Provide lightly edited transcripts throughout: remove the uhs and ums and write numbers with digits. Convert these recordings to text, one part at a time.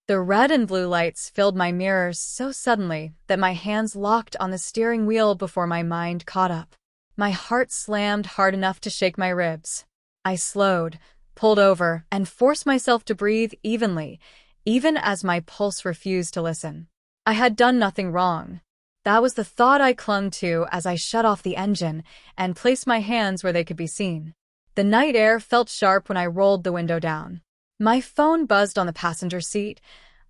The red and blue lights filled my mirrors so suddenly that my hands locked on the steering wheel before my mind caught up. My heart slammed hard enough to shake my ribs. I slowed, pulled over, and forced myself to breathe evenly, even as my pulse refused to listen. I had done nothing wrong. That was the thought I clung to as I shut off the engine and placed my hands where they could be seen. The night air felt sharp when I rolled the window down. My phone buzzed on the passenger seat,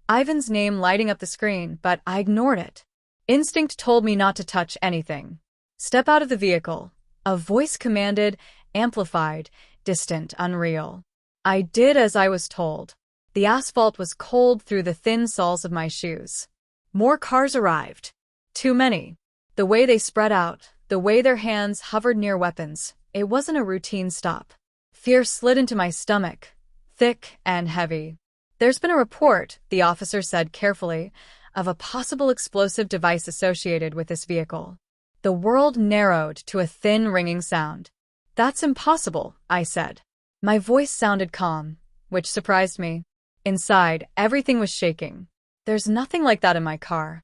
Ivan's name lighting up the screen, but I ignored it. Instinct told me not to touch anything. "Step out of the vehicle," a voice commanded, amplified, distant, unreal. I did as I was told. The asphalt was cold through the thin soles of my shoes. More cars arrived. Too many. The way they spread out, the way their hands hovered near weapons, it wasn't a routine stop. Fear slid into my stomach, thick and heavy. "There's been a report," the officer said carefully, "of a possible explosive device associated with this vehicle." The world narrowed to a thin ringing sound. "That's impossible," I said. My voice sounded calm, which surprised me. Inside, everything was shaking. "There's nothing like that in my car."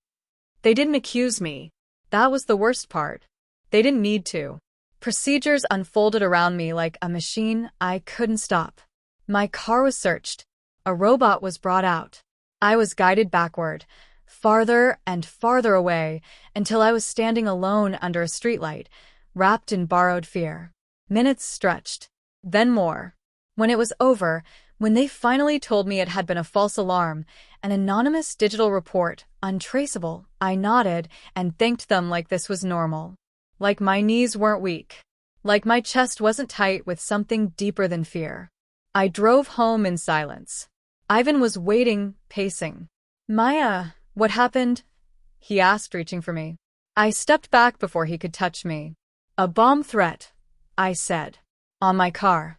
They didn't accuse me. That was the worst part. They didn't need to. Procedures unfolded around me like a machine I couldn't stop. My car was searched. A robot was brought out. I was guided backward, farther and farther away, until I was standing alone under a streetlight, wrapped in borrowed fear. Minutes stretched. Then more. When it was over, when they finally told me it had been a false alarm, an anonymous digital report, untraceable, I nodded and thanked them like this was normal. Like my knees weren't weak. Like my chest wasn't tight with something deeper than fear. I drove home in silence. Ivan was waiting, pacing. "Maya, what happened?" he asked, reaching for me. I stepped back before he could touch me. "A bomb threat," I said. "On my car."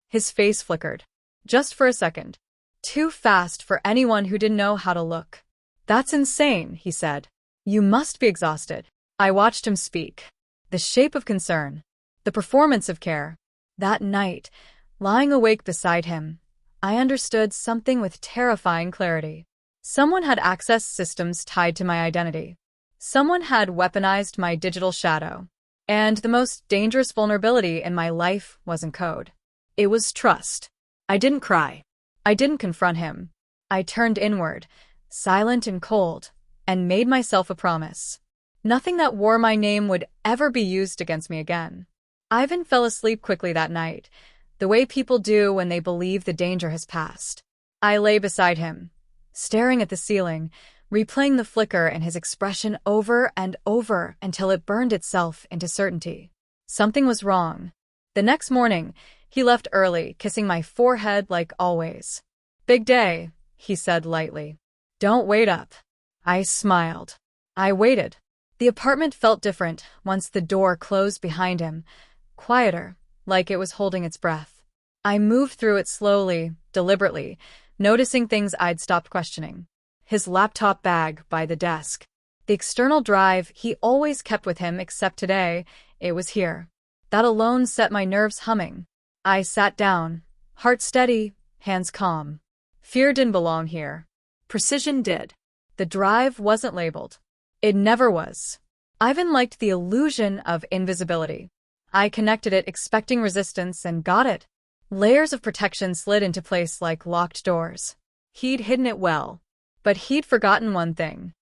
His face flickered. Just for a second. Too fast for anyone who didn't know how to look. "That's insane," he said. "You must be exhausted." I watched him speak. The shape of concern. The performance of care. That night, lying awake beside him, I understood something with terrifying clarity. Someone had accessed systems tied to my identity. Someone had weaponized my digital shadow. And the most dangerous vulnerability in my life wasn't code. It was trust. I didn't cry. I didn't confront him. I turned inward, silent and cold, and made myself a promise. Nothing that wore my name would ever be used against me again. Ivan fell asleep quickly that night, the way people do when they believe the danger has passed. I lay beside him, staring at the ceiling, replaying the flicker in his expression over and over until it burned itself into certainty. Something was wrong. The next morning, he left early, kissing my forehead like always. "Big day," he said lightly. "Don't wait up." I smiled. I waited. The apartment felt different once the door closed behind him, quieter, like it was holding its breath. I moved through it slowly, deliberately, noticing things I'd stopped questioning. His laptop bag by the desk. The external drive he always kept with him, except today, it was here. That alone set my nerves humming. I sat down, heart steady, hands calm. Fear didn't belong here. Precision did. The drive wasn't labeled. It never was. Ivan liked the illusion of invisibility. I connected it expecting resistance and got it. Layers of protection slid into place like locked doors. He'd hidden it well. But he'd forgotten one thing.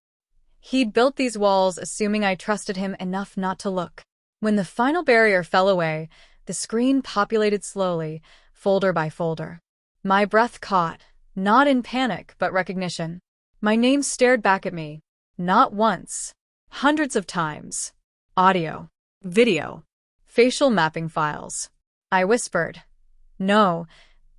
He'd built these walls assuming I trusted him enough not to look. When the final barrier fell away, the screen populated slowly, folder by folder. My breath caught, not in panic but recognition. My name stared back at me. Not once. Hundreds of times. Audio. Video. Facial mapping files. I whispered. No,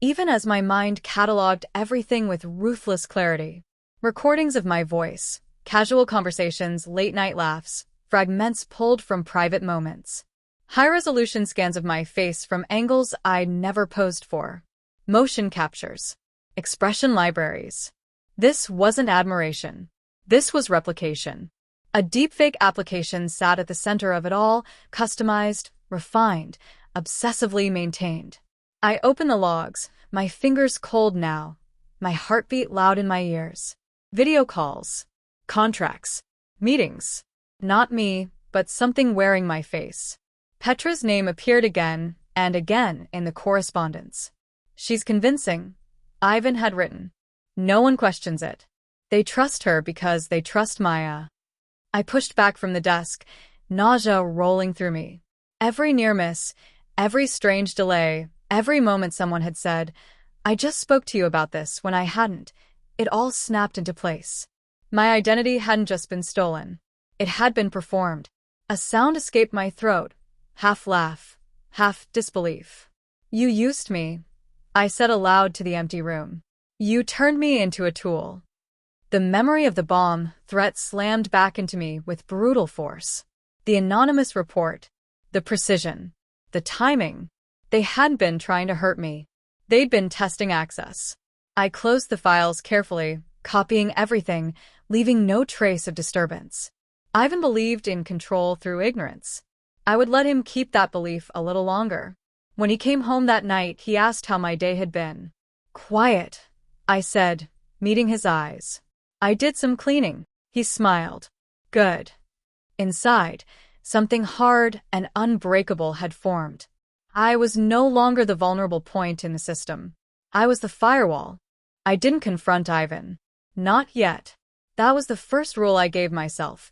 even as my mind cataloged everything with ruthless clarity. Recordings of my voice, casual conversations, late-night laughs, fragments pulled from private moments. High-resolution scans of my face from angles I'd never posed for. Motion captures. Expression libraries. This wasn't admiration. This was replication. A deepfake application sat at the center of it all, customized, refined, obsessively maintained. I opened the logs, my fingers cold now, my heartbeat loud in my ears. Video calls. Contracts. Meetings. Not me, but something wearing my face. Petra's name appeared again and again in the correspondence. She's convincing, Ivan had written. No one questions it. They trust her because they trust Maya. I pushed back from the desk, nausea rolling through me. Every near miss, every strange delay, every moment someone had said, I just spoke to you about this when I hadn't. It all snapped into place. My identity hadn't just been stolen. It had been performed. A sound escaped my throat, half laugh, half disbelief. You used me, I said aloud to the empty room. You turned me into a tool. The memory of the bomb threat slammed back into me with brutal force. The anonymous report, the precision, the timing. They hadn't been trying to hurt me. They'd been testing access. I closed the files carefully, copying everything, leaving no trace of disturbance. Ivan believed in control through ignorance. I would let him keep that belief a little longer. When he came home that night, he asked how my day had been. Quiet, I said, meeting his eyes. I did some cleaning. He smiled. Good. Inside, something hard and unbreakable had formed. I was no longer the vulnerable point in the system. I was the firewall. I didn't confront Ivan. Not yet. That was the first rule I gave myself.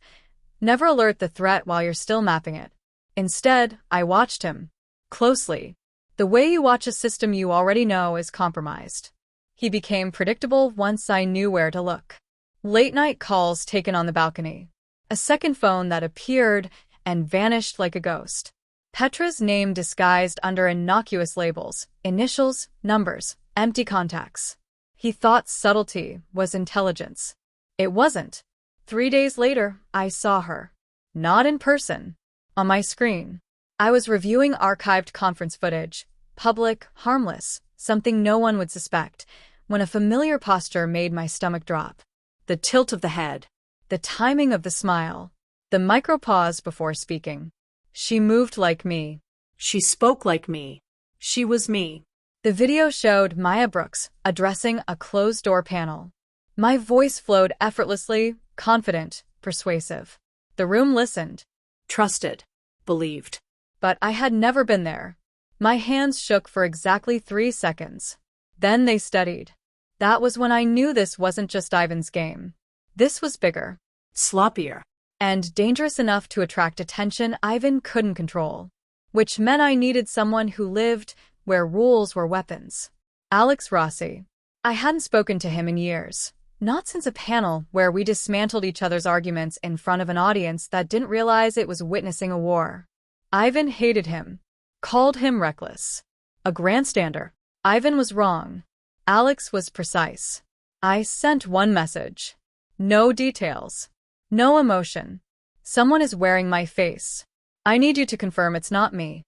Never alert the threat while you're still mapping it. Instead, I watched him. Closely. The way you watch a system you already know is compromised. He became predictable once I knew where to look. Late-night calls taken on the balcony. A second phone that appeared and vanished like a ghost. Petra's name disguised under innocuous labels, initials, numbers, empty contacts. He thought subtlety was intelligence. It wasn't. 3 days later, I saw her. Not in person. On my screen. I was reviewing archived conference footage. Public, harmless, something no one would suspect, when a familiar posture made my stomach drop. The tilt of the head. The timing of the smile. The micro-pause before speaking. She moved like me. She spoke like me. She was me. The video showed Maya Brooks addressing a closed-door panel. My voice flowed effortlessly, confident, persuasive. The room listened. Trusted. Believed. But I had never been there. My hands shook for exactly 3 seconds. Then they steadied. That was when I knew this wasn't just Ivan's game. This was bigger. Sloppier. And dangerous enough to attract attention Ivan couldn't control. Which meant I needed someone who lived where rules were weapons. Alex Rossi. I hadn't spoken to him in years. Not since a panel where we dismantled each other's arguments in front of an audience that didn't realize it was witnessing a war. Ivan hated him. Called him reckless. A grandstander. Ivan was wrong. Alex was precise. I sent one message. No details. No emotion. Someone is wearing my face. I need you to confirm it's not me.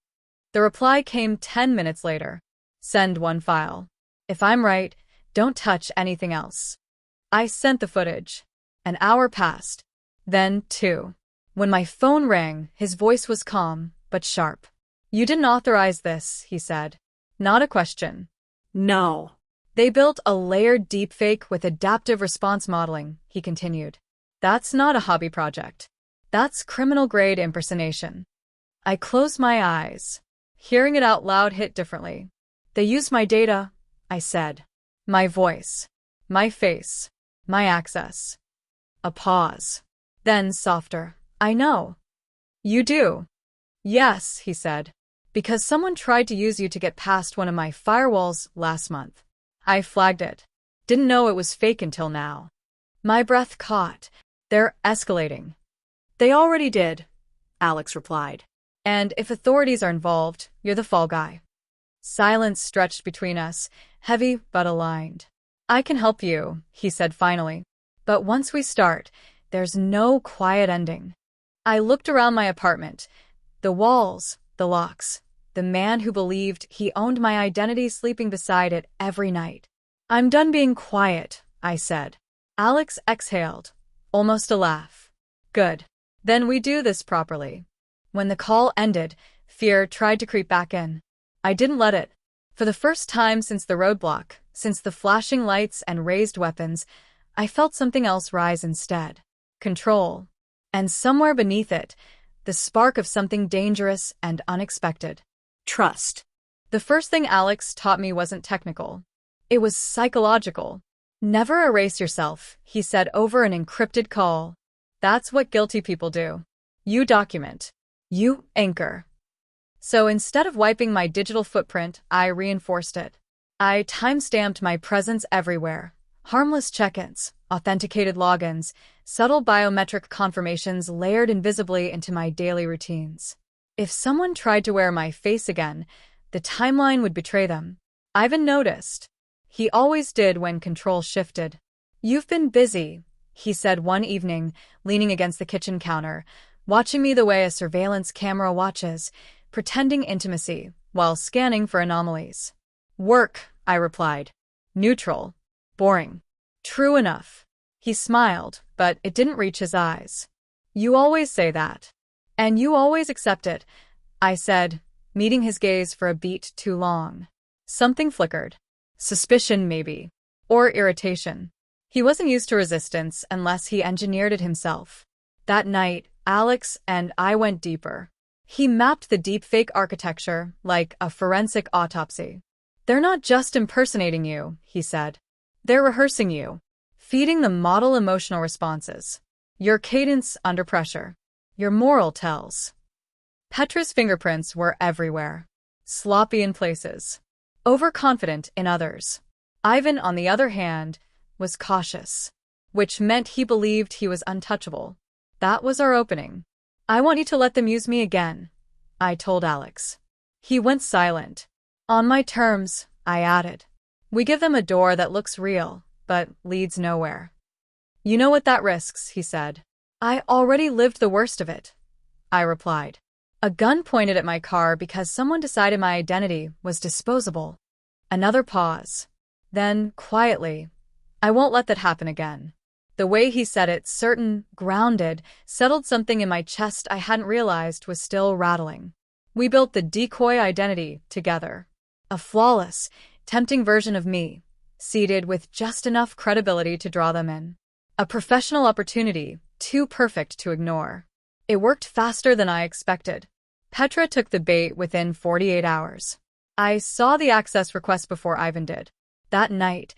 The reply came 10 minutes later. Send one file. If I'm right, don't touch anything else. I sent the footage. An hour passed. Then 2. When my phone rang, his voice was calm, but sharp. You didn't authorize this, he said. Not a question. No. They built a layered deepfake with adaptive response modeling, he continued. That's not a hobby project. That's criminal-grade impersonation. I closed my eyes. Hearing it out loud hit differently. They used my data, I said. My voice. My face. My access. A pause. Then softer. I know. You do. Yes, he said. Because someone tried to use you to get past one of my firewalls last month. I flagged it. Didn't know it was fake until now. My breath caught. They're escalating. They already did, Alex replied. And if authorities are involved, you're the fall guy. Silence stretched between us, heavy but aligned. I can help you, he said finally. But once we start, there's no quiet ending. I looked around my apartment. The walls, the locks, the man who believed he owned my identity sleeping beside it every night. I'm done being quiet, I said. Alex exhaled, almost a laugh. Good. Then we do this properly. When the call ended, fear tried to creep back in. I didn't let it. For the first time since the roadblock, since the flashing lights and raised weapons, I felt something else rise instead. Control. And somewhere beneath it, the spark of something dangerous and unexpected. Trust. The first thing Alex taught me wasn't technical. It was psychological. Never erase yourself, he said over an encrypted call. That's what guilty people do. You document. You anchor. So instead of wiping my digital footprint, I reinforced it. I timestamped my presence everywhere. Harmless check-ins, authenticated logins, subtle biometric confirmations layered invisibly into my daily routines. If someone tried to wear my face again, the timeline would betray them. Ivan noticed. He always did when control shifted. You've been busy, he said one evening, leaning against the kitchen counter, watching me the way a surveillance camera watches, pretending intimacy while scanning for anomalies. Work, I replied. Neutral. Boring. True enough. He smiled, but it didn't reach his eyes. You always say that. And you always accept it, I said, meeting his gaze for a beat too long. Something flickered. Suspicion, maybe. Or irritation. He wasn't used to resistance unless he engineered it himself. That night, Alex and I went deeper. He mapped the deepfake architecture like a forensic autopsy. They're not just impersonating you, he said. They're rehearsing you, feeding the model emotional responses. Your cadence under pressure. Your moral tells. Petra's fingerprints were everywhere. Sloppy in places. Overconfident in others. Ivan, on the other hand, was cautious. Which meant he believed he was untouchable. That was our opening. I want you to let them use me again, I told Alex. He went silent. On my terms, I added. We give them a door that looks real, but leads nowhere. You know what that risks, he said. I already lived the worst of it, I replied. A gun pointed at my car because someone decided my identity was disposable. Another pause. Then, quietly, I won't let that happen again. The way he said it, certain, grounded, settled something in my chest I hadn't realized was still rattling. We built the decoy identity together. A flawless, tempting version of me, seated with just enough credibility to draw them in. A professional opportunity, too perfect to ignore. It worked faster than I expected. Petra took the bait within 48 hours. I saw the access request before Ivan did. That night,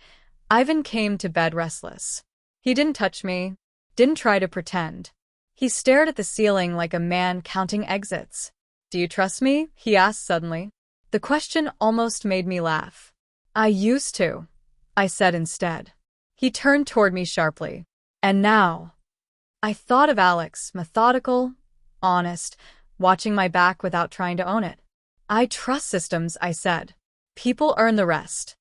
Ivan came to bed restless. He didn't touch me, didn't try to pretend. He stared at the ceiling like a man counting exits. Do you trust me? He asked suddenly. The question almost made me laugh. I used to, I said instead. He turned toward me sharply. And now? I thought of Alex, methodical, honest, watching my back without trying to own it. I trust systems, I said. People earn the rest.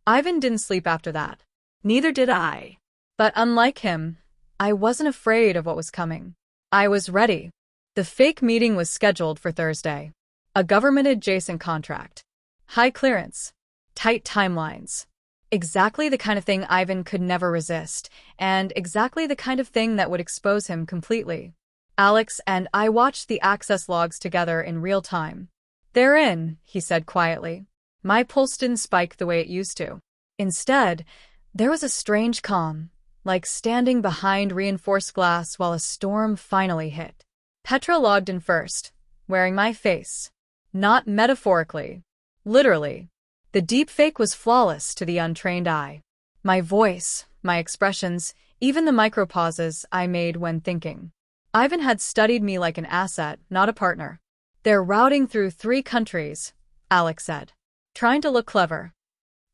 Ivan didn't sleep after that. Neither did I. But unlike him, I wasn't afraid of what was coming. I was ready. The fake meeting was scheduled for Thursday. A government-adjacent contract. High clearance. Tight timelines. Exactly the kind of thing Ivan could never resist, and exactly the kind of thing that would expose him completely. Alex and I watched the access logs together in real time. They're in, he said quietly. My pulse didn't spike the way it used to. Instead, there was a strange calm, like standing behind reinforced glass while a storm finally hit. Petra logged in first, wearing my face. Not metaphorically. Literally. The deepfake was flawless to the untrained eye. My voice, my expressions, even the micropauses I made when thinking. Ivan had studied me like an asset, not a partner. They're routing through 3 countries, Alex said. Trying to look clever.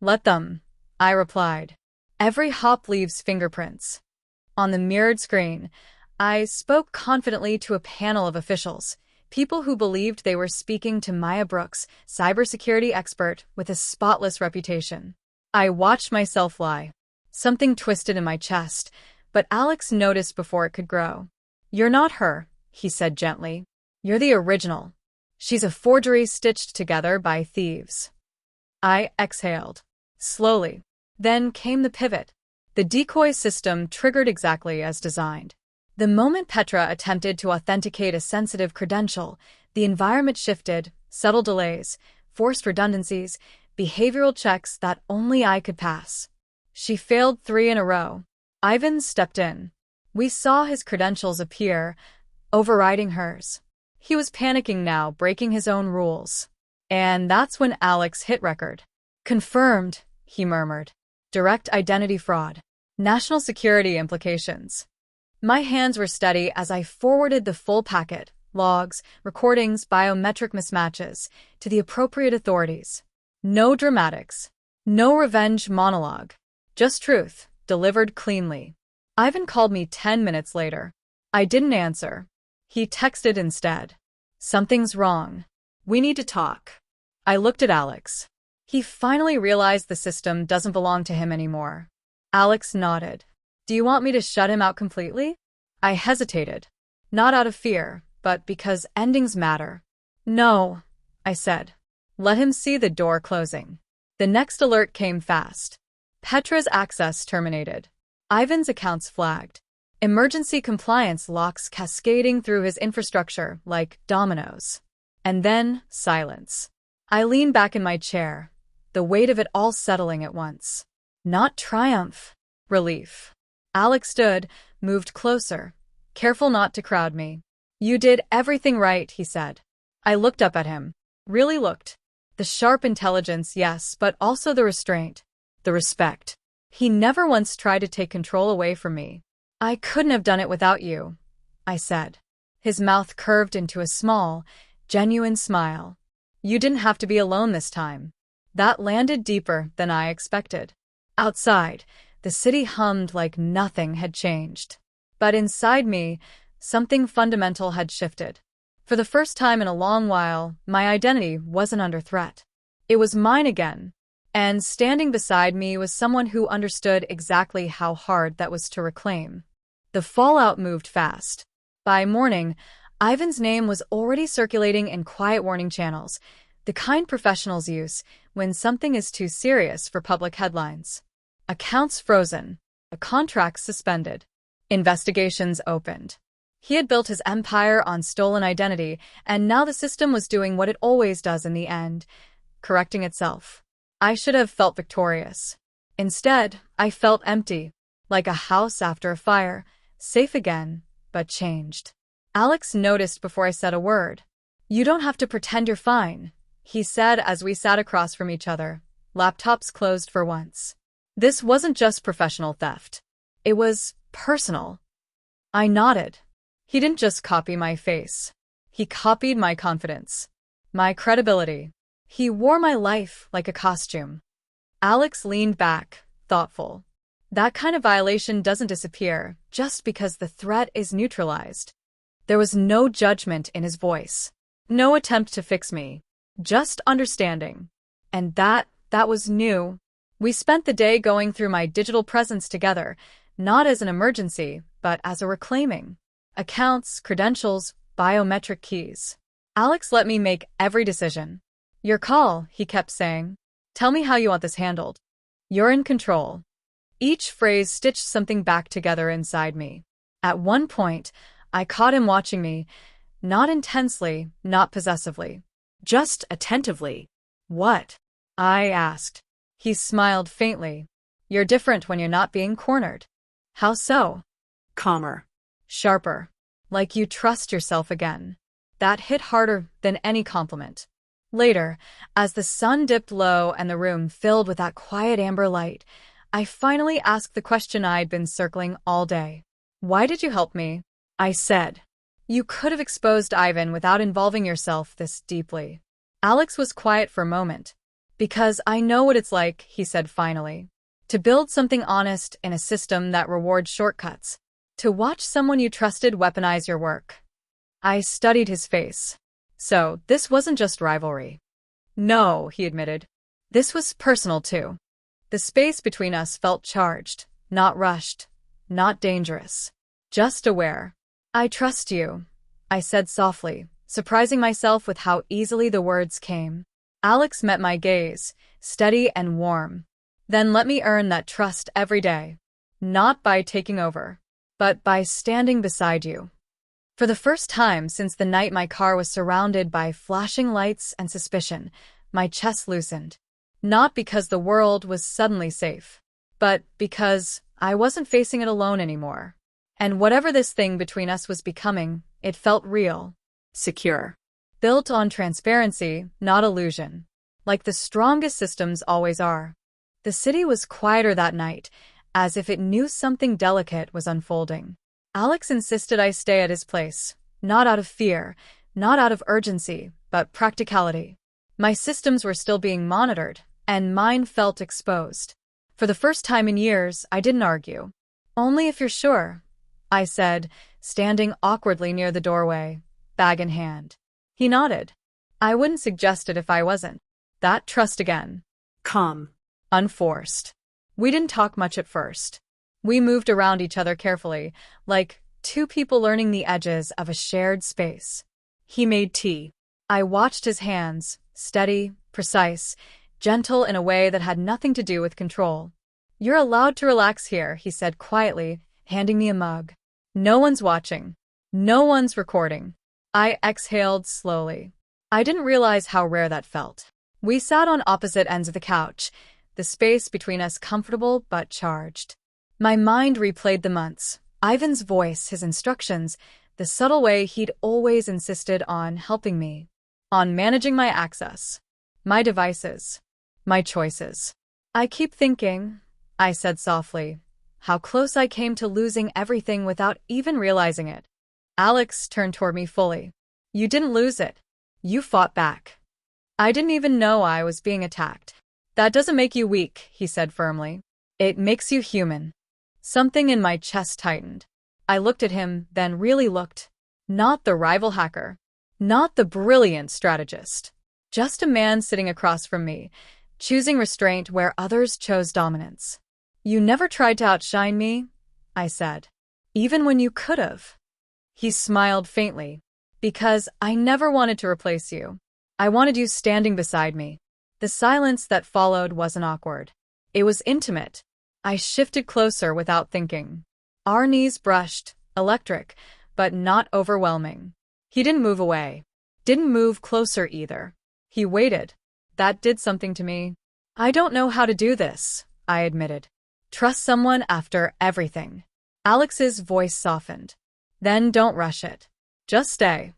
Let them, I replied. Every hop leaves fingerprints. On the mirrored screen, I spoke confidently to a panel of officials, people who believed they were speaking to Maya Brooks, cybersecurity expert with a spotless reputation. I watched myself lie. Something twisted in my chest, but Alex noticed before it could grow. You're not her, he said gently. You're the original. She's a forgery stitched together by thieves. I exhaled. Slowly. Then came the pivot. The decoy system triggered exactly as designed. The moment Petra attempted to authenticate a sensitive credential, the environment shifted, subtle delays, forced redundancies, behavioral checks that only I could pass. She failed 3 in a row. Ivan stepped in. We saw his credentials appear, overriding hers. He was panicking now, breaking his own rules. And that's when Alex hit record. Confirmed, he murmured. Direct identity fraud. National security implications. My hands were steady as I forwarded the full packet, logs, recordings, biometric mismatches, to the appropriate authorities. No dramatics. No revenge monologue. Just truth, delivered cleanly. Ivan called me 10 minutes later. I didn't answer. He texted instead. Something's wrong. We need to talk. I looked at Alex. He finally realized the system doesn't belong to him anymore. Alex nodded. Do you want me to shut him out completely? I hesitated. Not out of fear, but because endings matter. No, I said. Let him see the door closing. The next alert came fast. Petra's access terminated. Ivan's accounts flagged. Emergency compliance locks cascading through his infrastructure like dominoes. And then, silence. I leaned back in my chair, the weight of it all settling at once. Not triumph. Relief. Alex stood, moved closer, careful not to crowd me. You did everything right, he said. I looked up at him. Really looked. The sharp intelligence, yes, but also the restraint. The respect. He never once tried to take control away from me. I couldn't have done it without you, I said. His mouth curved into a small, genuine smile. You didn't have to be alone this time. That landed deeper than I expected. Outside, the city hummed like nothing had changed. But inside me, something fundamental had shifted. For the first time in a long while, my identity wasn't under threat. It was mine again. And standing beside me was someone who understood exactly how hard that was to reclaim. The fallout moved fast. By morning, Ivan's name was already circulating in quiet warning channels, the kind professionals use when something is too serious for public headlines. Accounts frozen, contracts suspended, investigations opened. He had built his empire on stolen identity, and now the system was doing what it always does in the end, correcting itself. I should have felt victorious. Instead, I felt empty, like a house after a fire, safe again, but changed. Alex noticed before I said a word. You don't have to pretend you're fine, he said as we sat across from each other, laptops closed for once. This wasn't just professional theft. It was personal. I nodded. He didn't just copy my face. He copied my confidence, my credibility. He wore my life like a costume. Alex leaned back, thoughtful. That kind of violation doesn't disappear just because the threat is neutralized. There was no judgment in his voice. No attempt to fix me. Just understanding. And that was new. We spent the day going through my digital presence together, not as an emergency, but as a reclaiming. Accounts, credentials, biometric keys. Alex let me make every decision. Your call, he kept saying. Tell me how you want this handled. You're in control. Each phrase stitched something back together inside me. At one point, I caught him watching me, not intensely, not possessively, just attentively. What? I asked. He smiled faintly. You're different when you're not being cornered. How so? Calmer. Sharper. Like you trust yourself again. That hit harder than any compliment. Later, as the sun dipped low and the room filled with that quiet amber light, I finally asked the question I'd been circling all day. Why did you help me? I said. You could have exposed Ivan without involving yourself this deeply. Alex was quiet for a moment. Because I know what it's like, he said finally. To build something honest in a system that rewards shortcuts. To watch someone you trusted weaponize your work. I studied his face. So, this wasn't just rivalry. No, he admitted. This was personal too. The space between us felt charged, not rushed, not dangerous. Just aware. I trust you, I said softly, surprising myself with how easily the words came. Alex met my gaze, steady and warm. Then let me earn that trust every day. Not by taking over, but by standing beside you. For the first time since the night my car was surrounded by flashing lights and suspicion, my chest loosened. Not because the world was suddenly safe, but because I wasn't facing it alone anymore. And whatever this thing between us was becoming, it felt real. Secure. Built on transparency, not illusion. Like the strongest systems always are. The city was quieter that night, as if it knew something delicate was unfolding. Alex insisted I stay at his place, not out of fear, not out of urgency, but practicality. My systems were still being monitored, and mine felt exposed. For the first time in years, I didn't argue. "Only if you're sure," I said, standing awkwardly near the doorway, bag in hand. He nodded. "I wouldn't suggest it if I wasn't." That trust again. Calm. Unforced. We didn't talk much at first. We moved around each other carefully, like two people learning the edges of a shared space. He made tea. I watched his hands, steady, precise, gentle in a way that had nothing to do with control. "You're allowed to relax here," he said quietly, handing me a mug. "No one's watching. No one's recording." I exhaled slowly. I didn't realize how rare that felt. We sat on opposite ends of the couch, the space between us comfortable but charged. My mind replayed the months, Ivan's voice, his instructions, the subtle way he'd always insisted on helping me, on managing my access, my devices, my choices. "I keep thinking," I said softly, "how close I came to losing everything without even realizing it." Alex turned toward me fully. "You didn't lose it. You fought back." "I didn't even know I was being attacked." "That doesn't make you weak," he said firmly. "It makes you human." Something in my chest tightened. I looked at him, then really looked. Not the rival hacker. Not the brilliant strategist. Just a man sitting across from me, choosing restraint where others chose dominance. "You never tried to outshine me," I said. "Even when you could have." He smiled faintly. "Because I never wanted to replace you. I wanted you standing beside me." The silence that followed wasn't awkward. It was intimate. I shifted closer without thinking. Our knees brushed, electric, but not overwhelming. He didn't move away. Didn't move closer either. He waited. That did something to me. "I don't know how to do this," I admitted. "Trust someone after everything." Alex's voice softened. "Then don't rush it. Just stay."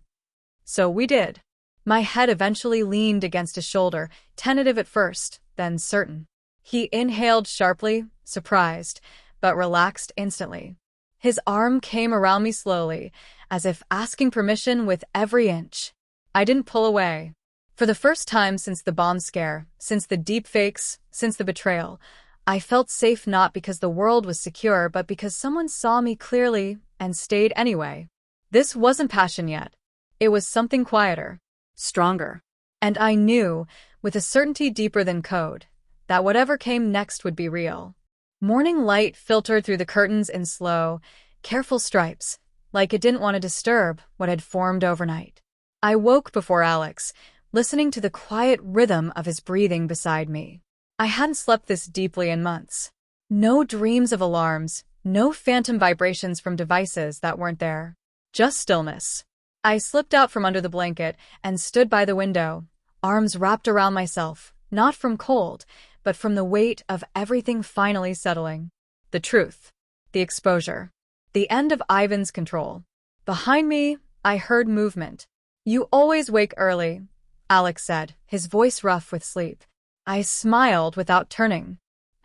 So we did. My head eventually leaned against his shoulder, tentative at first, then certain. He inhaled sharply, surprised, but relaxed instantly. His arm came around me slowly, as if asking permission with every inch. I didn't pull away. For the first time since the bomb scare, since the deepfakes, since the betrayal, I felt safe not because the world was secure, but because someone saw me clearly and stayed anyway. This wasn't passion yet. It was something quieter. Stronger. And I knew, with a certainty deeper than code, that whatever came next would be real. Morning light filtered through the curtains in slow, careful stripes, like it didn't want to disturb what had formed overnight. I woke before Alex, listening to the quiet rhythm of his breathing beside me. I hadn't slept this deeply in months. No dreams of alarms, no phantom vibrations from devices that weren't there. Just stillness. I slipped out from under the blanket and stood by the window, arms wrapped around myself, not from cold, but from the weight of everything finally settling. The truth. The exposure. The end of Ivan's control. Behind me, I heard movement. "You always wake early," Alex said, his voice rough with sleep. I smiled without turning.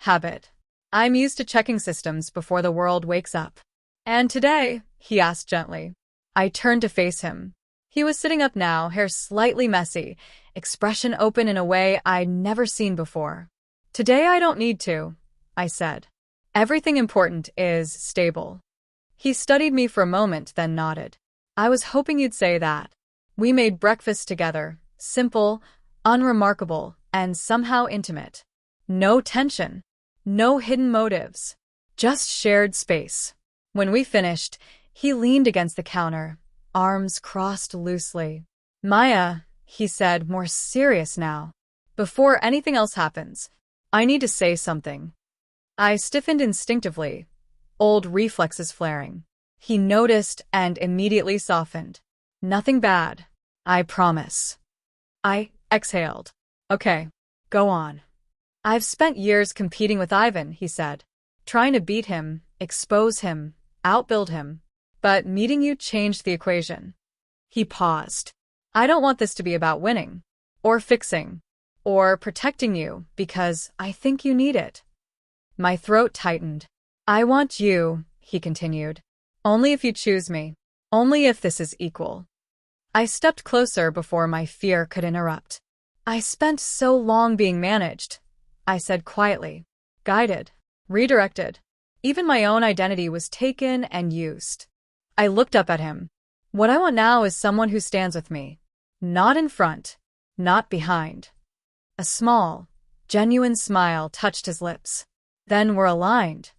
"Habit. I'm used to checking systems before the world wakes up." "And today?" he asked gently. I turned to face him. He was sitting up now, hair slightly messy, expression open in a way I'd never seen before. "Today I don't need to," I said. "Everything important is stable." He studied me for a moment, then nodded. "I was hoping you'd say that." We made breakfast together, simple, unremarkable, and somehow intimate. No tension. No hidden motives. Just shared space. When we finished, he leaned against the counter, arms crossed loosely. "Maya," he said, more serious now. "Before anything else happens, I need to say something." I stiffened instinctively, old reflexes flaring. He noticed and immediately softened. "Nothing bad, I promise." I exhaled. "Okay, go on." I've spent years competing with Ivan, he said. Trying to beat him, expose him, outbuild him. But meeting you changed the equation. He paused. I don't want this to be about winning, or fixing, or protecting you because I think you need it. My throat tightened. I want you, he continued. Only if you choose me. Only if this is equal. I stepped closer before my fear could interrupt. I spent so long being managed, I said quietly. Guided. Redirected. Even my own identity was taken and used. I looked up at him. What I want now is someone who stands with me. Not in front, not behind. A small, genuine smile touched his lips. Then we're aligned.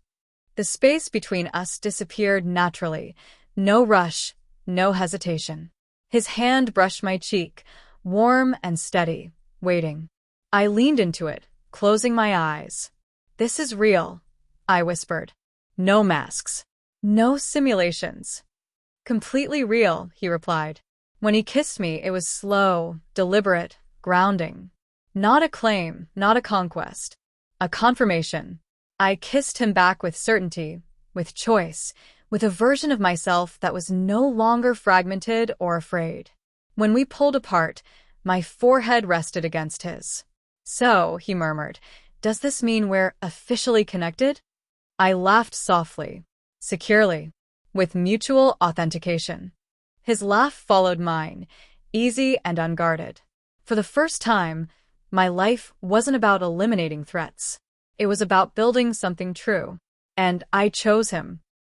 The space between us disappeared naturally. No rush, no hesitation. His hand brushed my cheek, warm and steady, waiting. I leaned into it, closing my eyes. This is real, I whispered. No masks. No simulations. Completely real, he replied. When he kissed me, it was slow, deliberate, grounding. Not a claim, not a conquest. A confirmation. I kissed him back with certainty, with choice, with a version of myself that was no longer fragmented or afraid. When we pulled apart, my forehead rested against his. So, he murmured, does this mean we're officially connected? I laughed softly, securely, with mutual authentication. His laugh followed mine, easy and unguarded. For the first time, my life wasn't about eliminating threats. It was about building something true. And I chose him.